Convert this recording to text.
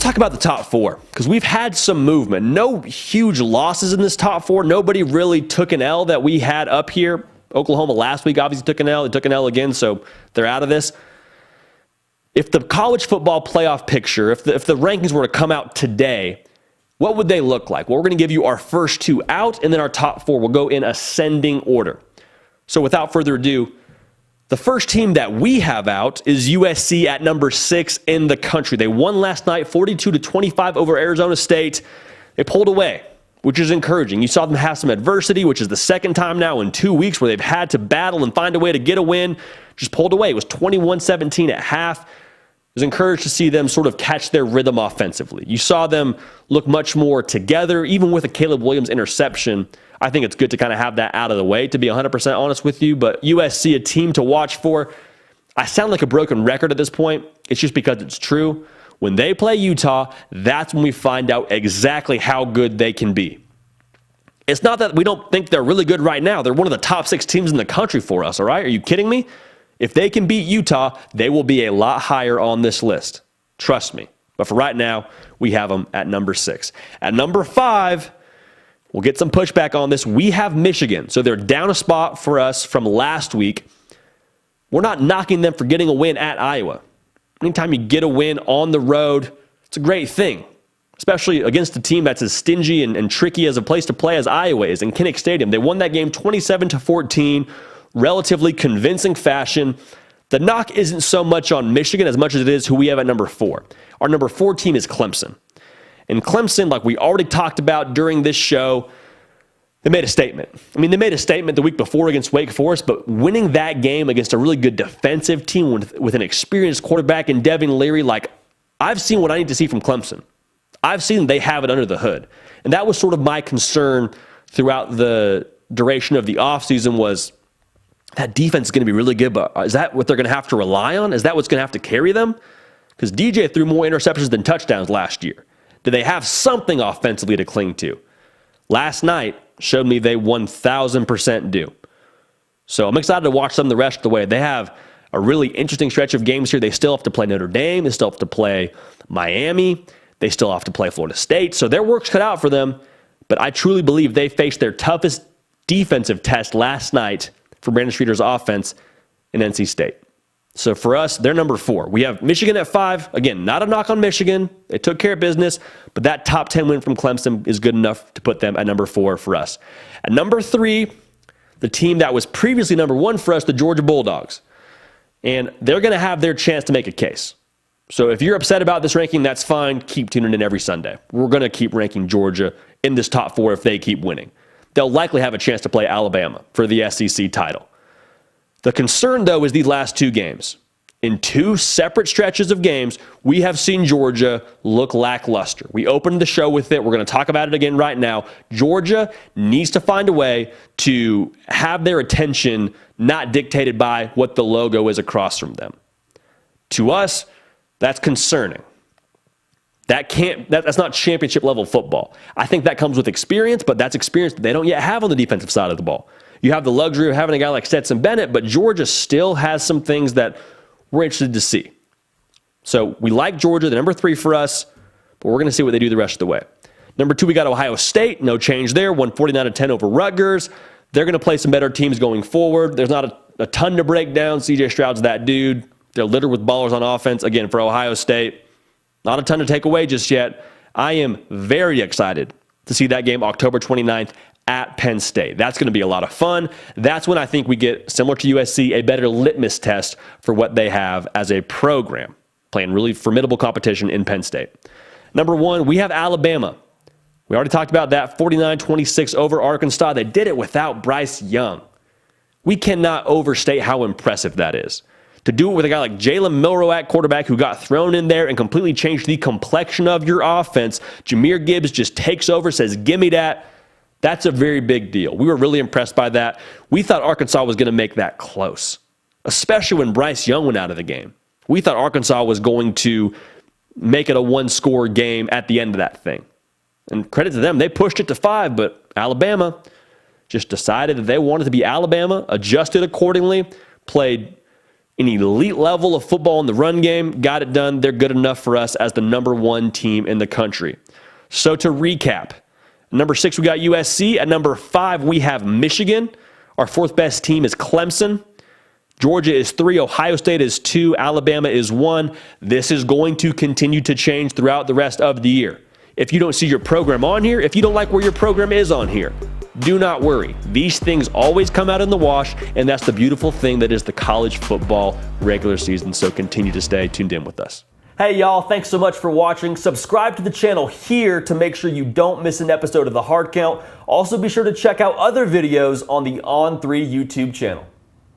let's talk about the top four, because we've had some movement. No huge losses in this top four. Nobody really took an L that we had up here. Oklahoma last week obviously took an L. They took an L again, so they're out of this. If the college football playoff picture, if the rankings were to come out today, what would they look like? Well, we're going to give you our first two out, and then our top four will go in ascending order. So without further ado, the first team that we have out is USC at number 6 in the country. They won last night 42-25 over Arizona State. They pulled away, which is encouraging. You saw them have some adversity, which is the second time now in 2 weeks where they've had to battle and find a way to get a win. Just pulled away. It was 21-17 at half. I was encouraged to see them sort of catch their rhythm offensively. You saw them look much more together, even with a Caleb Williams interception. I think it's good to kind of have that out of the way, to be 100% honest with you. But USC, a team to watch for. I sound like a broken record at this point. It's just because it's true. When they play Utah, that's when we find out exactly how good they can be. It's not that we don't think they're really good right now. They're one of the top 6 teams in the country for us, all right? Are you kidding me? If they can beat Utah, they will be a lot higher on this list. Trust me. But for right now, we have them at number 6. At number 5, we'll get some pushback on this. We have Michigan. So they're down a spot for us from last week. We're not knocking them for getting a win at Iowa. Anytime you get a win on the road, it's a great thing, especially against a team that's as stingy and tricky as a place to play as Iowa is in Kinnick Stadium. They won that game 27-14, relatively convincing fashion. The knock isn't so much on Michigan as much as it is who we have at number 4. Our number 4 team is Clemson. And Clemson, like we already talked about during this show, they made a statement. I mean, they made a statement the week before against Wake Forest, but winning that game against a really good defensive team with an experienced quarterback in Devin Leary, like, I've seen what I need to see from Clemson. I've seen they have it under the hood. And that was sort of my concern throughout the duration of the offseason was that defense is going to be really good, but is that what they're going to have to rely on? Is that what's going to have to carry them? Because DJ threw more interceptions than touchdowns last year. Do they have something offensively to cling to? Last night showed me they 1,000% do. So I'm excited to watch them the rest of the way. They have a really interesting stretch of games here. They still have to play Notre Dame. They still have to play Miami. They still have to play Florida State. So their work's cut out for them. But I truly believe they faced their toughest defensive test last night for Brandon Streeter's offense in NC State. So for us, they're number 4. We have Michigan at 5. Again, not a knock on Michigan. They took care of business, but that top 10 win from Clemson is good enough to put them at number 4 for us. At number 3, the team that was previously number 1 for us, the Georgia Bulldogs. And they're going to have their chance to make a case. So if you're upset about this ranking, that's fine. Keep tuning in every Sunday. We're going to keep ranking Georgia in this top 4 if they keep winning. They'll likely have a chance to play Alabama for the SEC title. The concern, though, is these last 2 games. In 2 separate stretches of games, we have seen Georgia look lackluster. We opened the show with it. We're going to talk about it again right now. Georgia needs to find a way to have their attention not dictated by what the logo is across from them. To us, that's concerning. That's not championship level football. I think that comes with experience, but that's experience that they don't yet have on the defensive side of the ball. You have the luxury of having a guy like Stetson Bennett, but Georgia still has some things that we're interested to see. So we like Georgia, the number 3 for us, but we're going to see what they do the rest of the way. Number 2, we got Ohio State. No change there. 149-10 over Rutgers. They're going to play some better teams going forward. There's not a ton to break down. CJ Stroud's that dude. They're littered with ballers on offense. Again, for Ohio State, not a ton to take away just yet. I am very excited to see that game October 29th at Penn State. That's going to be a lot of fun. That's when I think we get, similar to USC, a better litmus test for what they have as a program, playing really formidable competition in Penn State. Number 1, we have Alabama. We already talked about that, 49-26 over Arkansas. They did it without Bryce Young. We cannot overstate how impressive that is. To do it with a guy like Jalen Milroe at quarterback who got thrown in there and completely changed the complexion of your offense. Jahmyr Gibbs just takes over, says, give me that. That's a very big deal. We were really impressed by that. We thought Arkansas was going to make that close, especially when Bryce Young went out of the game. We thought Arkansas was going to make it a 1-score game at the end of that thing. And credit to them, they pushed it to 5, but Alabama just decided that they wanted to be Alabama, adjusted accordingly, played an elite level of football in the run game, got it done. They're good enough for us as the #1 team in the country. So to recap, number 6, we got USC. At number 5, we have Michigan. Our 4th best team is Clemson. Georgia is 3, Ohio State is 2, Alabama is 1. This is going to continue to change throughout the rest of the year. If you don't see your program on here, if you don't like where your program is on here, do not worry. These things always come out in the wash, and that's the beautiful thing that is the college football regular season. So continue to stay tuned in with us. Hey y'all, thanks so much for watching. Subscribe to the channel here to make sure you don't miss an episode of The Hard Count. Also be sure to check out other videos on the On3 YouTube channel.